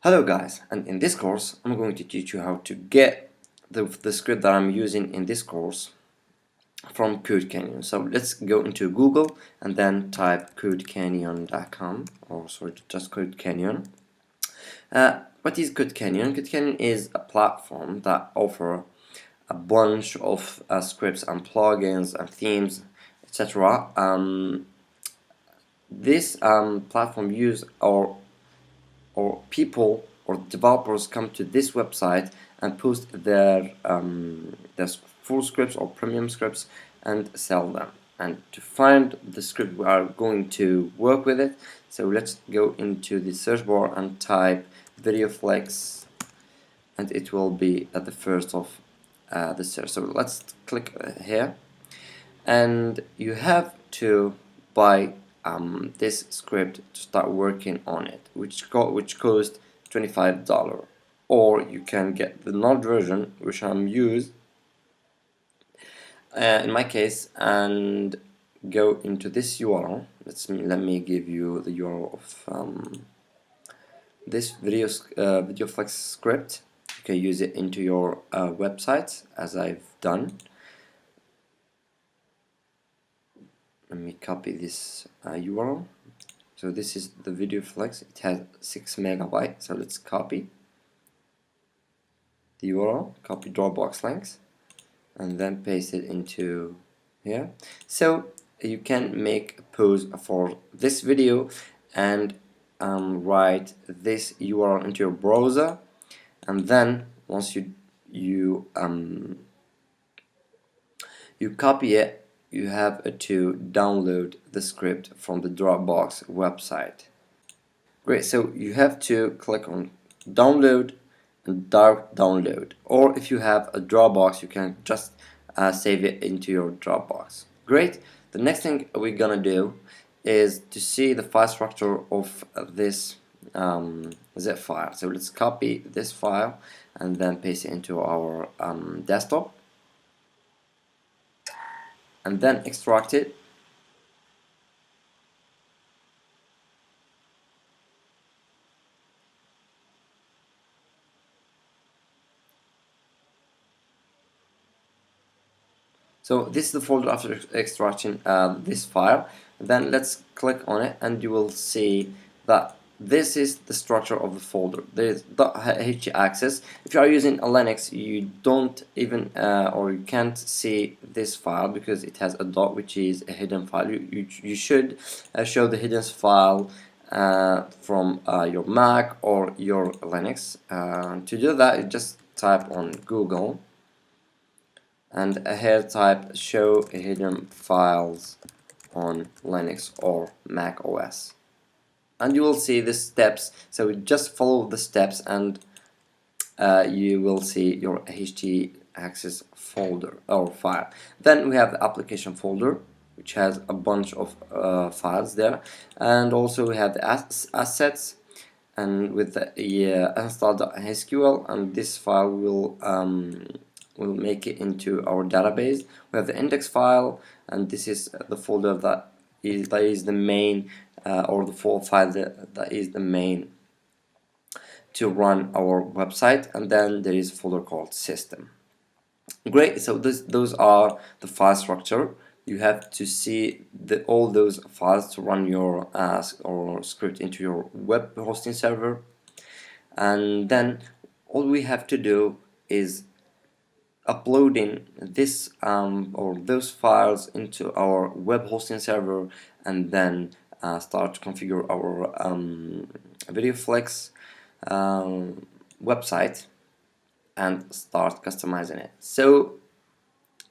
Hello guys, and in this course I'm going to teach you how to get the script that I'm using in this course from CodeCanyon. So let's go into Google and then type codecanyon.com, or sorry, just CodeCanyon. What is CodeCanyon? CodeCanyon is a platform that offers a bunch of scripts and plugins and themes, etc. This platform use or people or developers come to this website and post their full scripts or premium scripts and sell them. And to find the script we are going to work with it, so let's go into the search bar and type VideoFlex, and it will be at the first of the search. So let's click here, and you have to buy this script to start working on it, which costs $25, or you can get the Node version, which I'm used in my case, and go into this URL. Let me give you the URL of this VideoFlex script. You can use it into your website, as I've done. Let me copy this URL. So this is the VideoFlex. It has 6 MB. So let's copy the URL, copy Dropbox links, and then paste it into here. So you can make a pause for this video and write this URL into your browser, and then once you copy it, you have to download the script from the Dropbox website. Great, so you have to click on download and download, or if you have a Dropbox, you can just save it into your Dropbox. Great. The next thing we're gonna do is to see the file structure of this zip file. So let's copy this file and then paste it into our desktop, and then extract it. So this is the folder after extracting this file. Then let's click on it, and you will see that this is the structure of the folder. There is .htaccess. If you are using a Linux, you don't even or you can't see this file because it has a dot, which is a hidden file. You should show the hidden file from your Mac or your Linux. To do that, you just type on Google, and here type show hidden files on Linux or Mac OS, and you will see the steps. So just follow the steps, and you will see your htaccess folder or file. Then we have the application folder, which has a bunch of files there, and also we have the assets, and with the install.sql, and this file will make it into our database. We have the index file, and this is the folder that is the main or the file that is the main to run our website, and then there is a folder called system. Great, so those are the file structure. You have to see all those files to run your or script into your web hosting server, and then all we have to do is uploading this or those files into our web hosting server, and then start to configure our VideoFlex website and start customizing it. So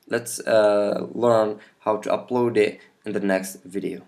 let's learn how to upload it in the next video.